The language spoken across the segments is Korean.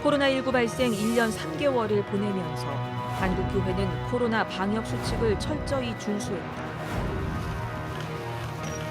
코로나19 발생 1년 3개월을 보내면서 한국교회는 코로나 방역 수칙을 철저히 준수했다.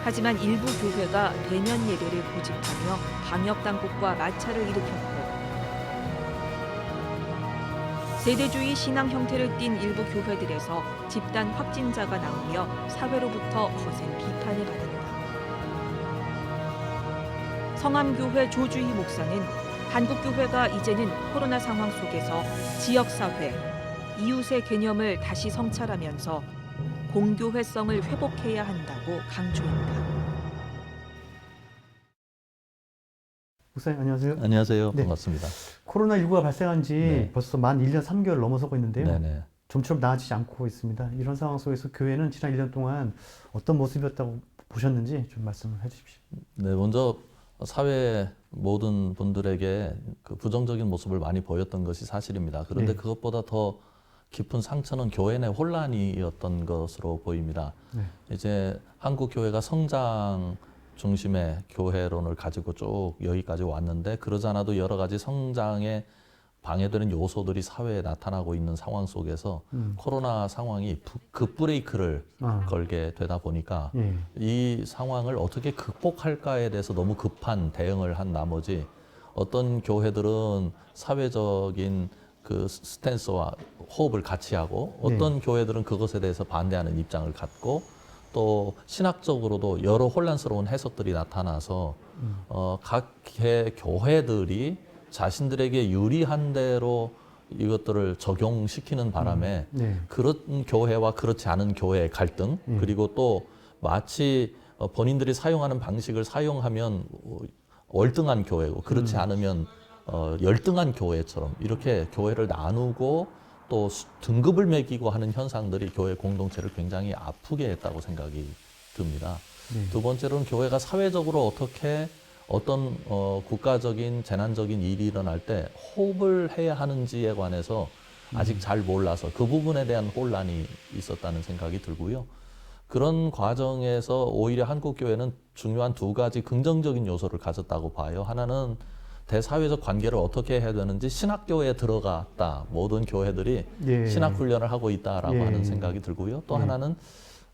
하지만 일부 교회가 대면 예배를 고집하며 방역 당국과 마찰을 일으켰고, 세대주의 신앙 형태를 띈 일부 교회들에서 집단 확진자가 나오며 사회로부터 거센 비판을 받았다. 성암교회 조주희 목사는 한국교회가 이제는 코로나 상황 속에서 지역사회, 이웃의 개념을 다시 성찰하면서 공교회성을 회복해야 한다고 강조했다. 목사님 안녕하세요. 안녕하세요. 네. 반갑습니다. 코로나19가 발생한 지 네. 벌써 만 1년 3개월 넘어서고 있는데요. 네네. 좀처럼 나아지지 않고 있습니다. 이런 상황 속에서 교회는 지난 1년 동안 어떤 모습이었다고 보셨는지 좀 말씀을 해주십시오. 네, 먼저 사회 모든 분들에게 그 부정적인 모습을 많이 보였던 것이 사실입니다. 그런데 네. 그것보다 더 깊은 상처는 교회 내 혼란이었던 것으로 보입니다. 네. 이제 한국 교회가 성장 중심의 교회론을 가지고 쭉 여기까지 왔는데, 그러지 않아도 여러 가지 성장에 방해되는 요소들이 사회에 나타나고 있는 상황 속에서 코로나 상황이 급브레이크를 걸게 되다 보니까 예. 이 상황을 어떻게 극복할까에 대해서 너무 급한 대응을 한 나머지, 어떤 교회들은 사회적인 그 스탠스와 호흡을 같이 하고, 어떤 교회들은 그것에 대해서 반대하는 입장을 갖고, 또 신학적으로도 여러 혼란스러운 해석들이 나타나서 각 교회들이 자신들에게 유리한 대로 이것들을 적용시키는 바람에 그런 교회와 그렇지 않은 교회의 갈등, 그리고 또 마치 본인들이 사용하는 방식을 사용하면 월등한 교회고 그렇지 않으면 열등한 교회처럼 이렇게 교회를 나누고 또 등급을 매기고 하는 현상들이 교회 공동체를 굉장히 아프게 했다고 생각이 듭니다. 두 번째로는 교회가 사회적으로 어떻게 어떤 국가적인 재난적인 일이 일어날 때 호흡을 해야 하는지에 관해서 아직 잘 몰라서 그 부분에 대한 혼란이 있었다는 생각이 들고요. 그런 과정에서 오히려 한국교회는 중요한 두 가지 긍정적인 요소를 가졌다고 봐요. 하나는 대사회적 관계를 어떻게 해야 되는지 신학교에 들어갔다. 모든 교회들이 신학훈련을 하고 있다라고 하는 생각이 들고요. 또 하나는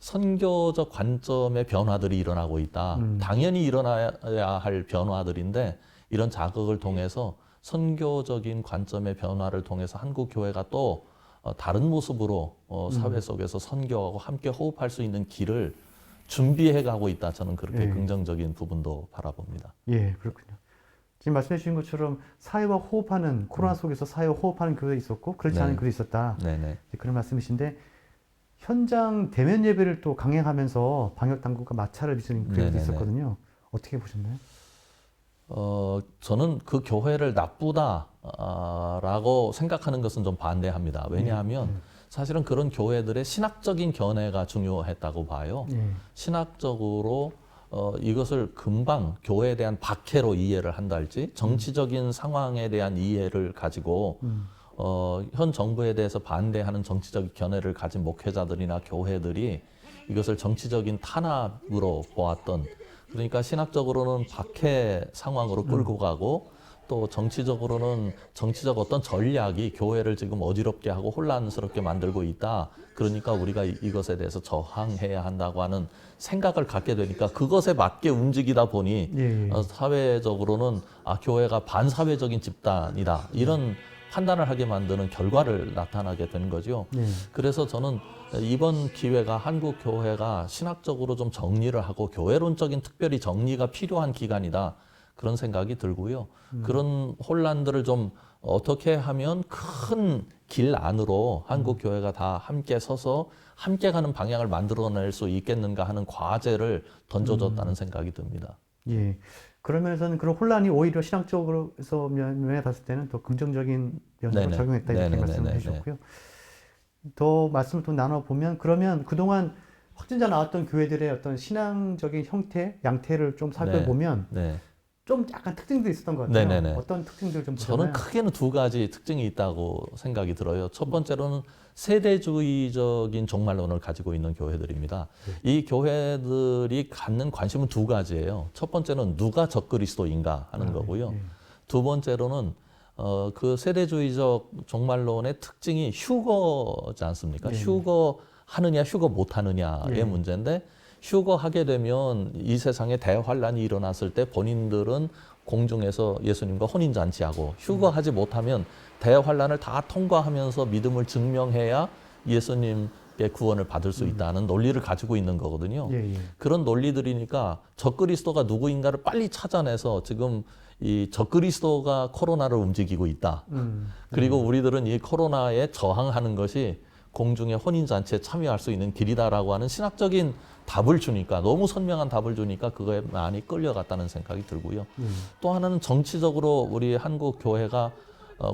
선교적 관점의 변화들이 일어나고 있다. 당연히 일어나야 할 변화들인데, 이런 자극을 통해서 선교적인 관점의 변화를 통해서 한국 교회가 또 다른 모습으로 사회 속에서 선교하고 함께 호흡할 수 있는 길을 준비해 가고 있다. 저는 그렇게 긍정적인 부분도 바라봅니다. 예, 그렇군요. 지금 말씀해 주신 것처럼 사회와 호흡하는, 코로나 속에서 사회와 호흡하는 교회도 있었고 그렇지 않은 교회도 있었다. 네네. 그런 말씀이신데, 현장 대면 예배를 또 강행하면서 방역 당국과 마찰을 빚은 교회도 있었거든요. 어떻게 보셨나요? 저는 그 교회를 나쁘다라고 생각하는 것은 좀 반대합니다. 왜냐하면 사실은 그런 교회들의 신학적인 견해가 중요했다고 봐요. 신학적으로 이것을 금방 교회에 대한 박해로 이해를 한다 할지, 정치적인 상황에 대한 이해를 가지고 현 정부에 대해서 반대하는 정치적 견해를 가진 목회자들이나 교회들이 이것을 정치적인 탄압으로 보았던, 그러니까 신학적으로는 박해 상황으로 끌고 가고, 또 정치적으로는 정치적 어떤 전략이 교회를 지금 어지럽게 하고 혼란스럽게 만들고 있다. 그러니까 우리가 이것에 대해서 저항해야 한다고 하는 생각을 갖게 되니까 그것에 맞게 움직이다 보니 사회적으로는 교회가 반사회적인 집단이다. 이런 판단을 하게 만드는 결과를 나타나게 된 거죠. 그래서 저는 이번 기회가 한국 교회가 신학적으로 좀 정리를 하고 교회론적인 특별히 정리가 필요한 기간이다. 그런 생각이 들고요. 그런 혼란들을 좀 어떻게 하면 큰 길 안으로 한국 교회가 다 함께 서서 함께 가는 방향을 만들어낼 수 있겠는가 하는 과제를 던져줬다는 생각이 듭니다. 예. 그러면서는 그런 혼란이 오히려 신학적으로 면에 봤을 때는 더 긍정적인 면으로 작용했다, 이렇게 말씀을 해주셨고요. 더 말씀을 또 나눠보면, 그러면 그동안 확진자 나왔던 교회들의 어떤 신앙적인 형태, 양태를 좀 살펴보면 좀 약간 특징들이 있었던 것 같아요. 네네네. 어떤 특징들 좀 보셨나요? 저는 크게는 두 가지 특징이 있다고 생각이 들어요. 첫 번째로는 세대주의적인 종말론을 가지고 있는 교회들입니다. 이 교회들이 갖는 관심은 두 가지예요. 첫 번째는 누가 적그리스도인가 하는 거고요. 두 번째로는 그 세대주의적 종말론의 특징이 휴거지 않습니까? 네. 휴거 하느냐, 휴거 못 하느냐의 네. 문제인데 휴거 하게 되면 이 세상에 대환란이 일어났을 때 본인들은 공중에서 예수님과 혼인잔치하고 휴거하지 못하면 대환란을 다 통과하면서 믿음을 증명해야 예수님의 구원을 받을 수 있다는 논리를 가지고 있는 거거든요. 예, 예. 그런 논리들이니까 적그리스도가 누구인가를 빨리 찾아내서 지금 이 적그리스도가 코로나를 움직이고 있다. 그리고 우리들은 이 코로나에 저항하는 것이 공중의 혼인잔치에 참여할 수 있는 길이다라고 하는 신학적인 답을 주니까 너무 선명한 답을 주니까 그거에 많이 끌려갔다는 생각이 들고요. 또 하나는 정치적으로 우리 한국 교회가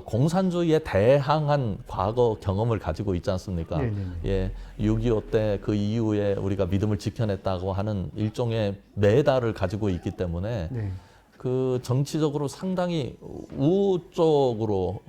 공산주의에 대항한 과거 경험을 가지고 있지 않습니까? 예, 6.25 때 그 이후에 우리가 믿음을 지켜냈다고 하는 일종의 메달을 가지고 있기 때문에 네. 그 정치적으로 상당히 우호 쪽으로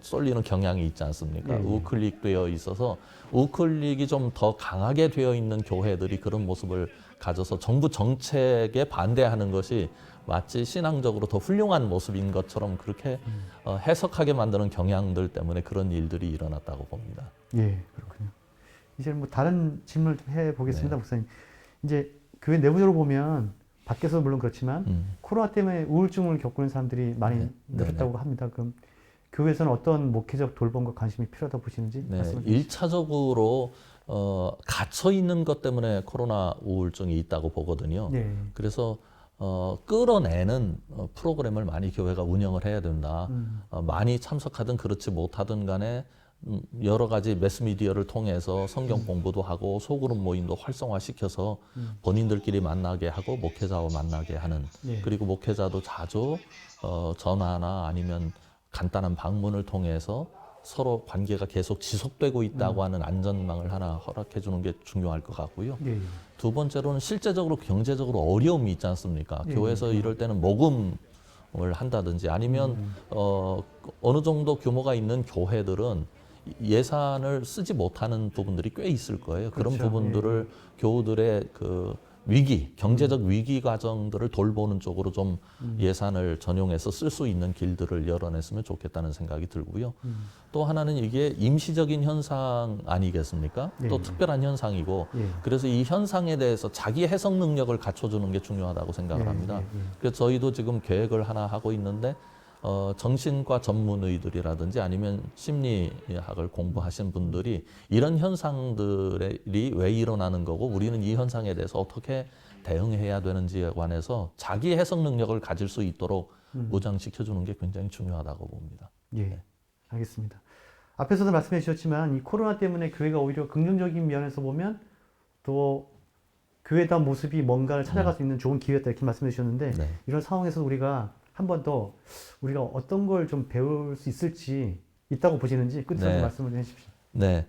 쏠리는 경향이 있지 않습니까? 우클릭되어 있어서 우클릭이 좀 더 강하게 되어 있는 교회들이 그런 모습을 가져서 정부 정책에 반대하는 것이 마치 신앙적으로 더 훌륭한 모습인 것처럼 그렇게 해석하게 만드는 경향들 때문에 그런 일들이 일어났다고 봅니다. 예, 그렇군요. 이제 뭐 다른 질문을 좀 해보겠습니다, 네. 목사님. 이제 교회 내부적으로 보면 밖에서 물론 그렇지만 코로나 때문에 우울증을 겪고 있는 사람들이 많이 늘었다고 합니다. 그럼 교회에서는 어떤 목회적 돌봄과 관심이 필요하다고 보시는지 네, 말씀해 주시죠. 1차적으로 갇혀 있는 것 때문에 코로나 우울증이 있다고 보거든요. 네. 그래서 끌어내는 프로그램을 많이 교회가 운영을 해야 된다. 많이 참석하든 그렇지 못하든 간에 여러 가지 매스미디어를 통해서 성경 공부도 하고 소그룹 모임도 활성화시켜서 본인들끼리 만나게 하고 목회자와 만나게 하는 예. 그리고 목회자도 자주 전화나 아니면 간단한 방문을 통해서 서로 관계가 계속 지속되고 있다고 하는 안전망을 하나 허락해 주는 게 중요할 것 같고요. 예, 예. 두 번째로는 실제적으로 경제적으로 어려움이 있지 않습니까? 예, 교회에서 이럴 때는 모금을 한다든지 아니면 어느 정도 규모가 있는 교회들은 예산을 쓰지 못하는 부분들이 꽤 있을 거예요. 그런 그렇죠. 부분들을 교우들의 그 위기, 경제적 위기 과정들을 돌보는 쪽으로 좀 예산을 전용해서 쓸 수 있는 길들을 열어냈으면 좋겠다는 생각이 들고요. 또 하나는 이게 임시적인 현상 아니겠습니까? 예, 또 예. 특별한 현상이고 예. 그래서 이 현상에 대해서 자기 해석 능력을 갖춰주는 게 중요하다고 생각을 예, 합니다. 예, 예. 그래서 저희도 지금 계획을 하나 하고 있는데 정신과 전문의들이라든지 아니면 심리학을 공부하신 분들이 이런 현상들이 왜 일어나는 거고 우리는 이 현상에 대해서 어떻게 대응해야 되는지에 관해서 자기 해석 능력을 가질 수 있도록 무장시켜 주는 게 굉장히 중요하다고 봅니다. 예, 알겠습니다. 앞에서도 말씀해 주셨지만 이 코로나 때문에 교회가 오히려 긍정적인 면에서 보면 또 교회다운 모습이 뭔가를 찾아갈 수 있는 좋은 기회였다 이렇게 말씀해 주셨는데 네. 이런 상황에서 우리가 한 번 더 우리가 어떤 걸 좀 배울 수 있다고 보시는지 끝으로 네. 말씀을 해주십시오. 네.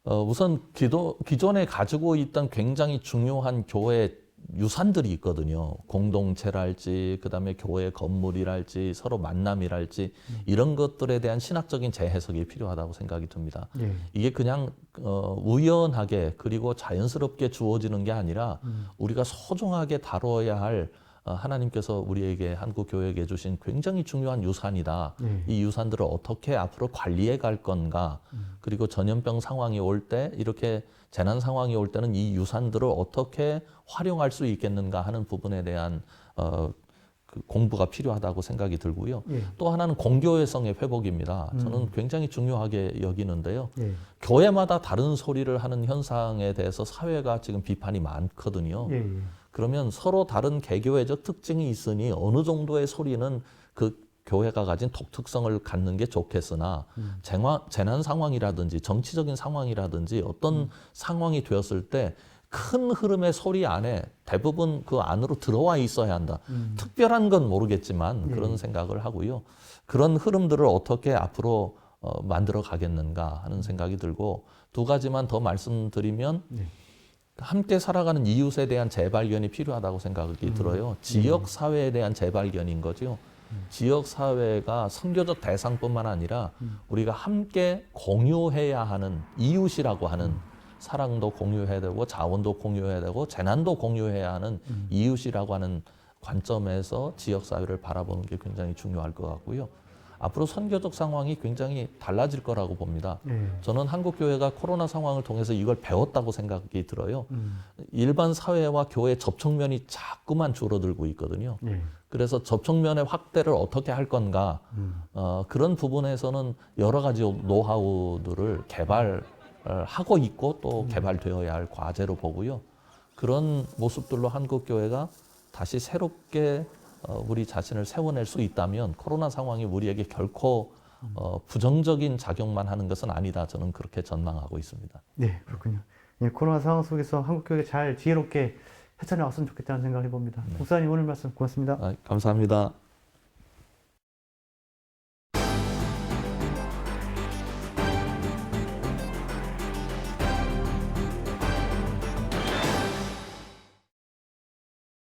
우선 기존에 가지고 있던 굉장히 중요한 교회 유산들이 있거든요. 공동체랄지, 그 다음에 교회 건물이랄지, 서로 만남이랄지, 이런 것들에 대한 신학적인 재해석이 필요하다고 생각이 듭니다. 예. 이게 그냥 우연하게 그리고 자연스럽게 주어지는 게 아니라 우리가 소중하게 다뤄야 할 하나님께서 우리에게 한국 교회에게 주신 굉장히 중요한 유산이다. 예. 이 유산들을 어떻게 앞으로 관리해 갈 건가. 그리고 전염병 상황이 올 때 이렇게 재난 상황이 올 때는 이 유산들을 어떻게 활용할 수 있겠는가 하는 부분에 대한 그 공부가 필요하다고 생각이 들고요. 예. 또 하나는 공교회성의 회복입니다. 저는 굉장히 중요하게 여기는데요. 예. 교회마다 다른 소리를 하는 현상에 대해서 사회가 지금 비판이 많거든요. 예. 예. 그러면 서로 다른 개교회적 특징이 있으니 어느 정도의 소리는 그 교회가 가진 독특성을 갖는 게 좋겠으나 재난 상황이라든지 정치적인 상황이라든지 어떤 상황이 되었을 때 큰 흐름의 소리 안에 대부분 그 안으로 들어와 있어야 한다. 특별한 건 모르겠지만 그런 생각을 하고요. 그런 흐름들을 어떻게 앞으로 만들어 가겠는가 하는 생각이 들고 두 가지만 더 말씀드리면 함께 살아가는 이웃에 대한 재발견이 필요하다고 생각이 들어요. 지역 사회에 대한 재발견인 거죠. 지역 사회가 선교적 대상뿐만 아니라 우리가 함께 공유해야 하는 이웃이라고 하는 사랑도 공유해야 되고 자원도 공유해야 되고 재난도 공유해야 하는 이웃이라고 하는 관점에서 지역 사회를 바라보는 게 굉장히 중요할 것 같고요. 앞으로 선교적 상황이 굉장히 달라질 거라고 봅니다. 저는 한국 교회가 코로나 상황을 통해서 이걸 배웠다고 생각이 들어요. 일반 사회와 교회 접촉면이 자꾸만 줄어들고 있거든요. 그래서 접촉면의 확대를 어떻게 할 건가, 그런 부분에서는 여러 가지 노하우들을 개발하고 있고 또 개발되어야 할 과제로 보고요. 그런 모습들로 한국 교회가 다시 새롭게 우리 자신을 세워낼 수 있다면 코로나 상황이 우리에게 결코 부정적인 작용만 하는 것은 아니다. 저는 그렇게 전망하고 있습니다. 네, 그렇군요. 예, 코로나 상황 속에서 한국 교회가 잘 지혜롭게 헤쳐나왔으면 좋겠다는 생각을 해봅니다. 목사님 오늘 말씀 고맙습니다. 감사합니다.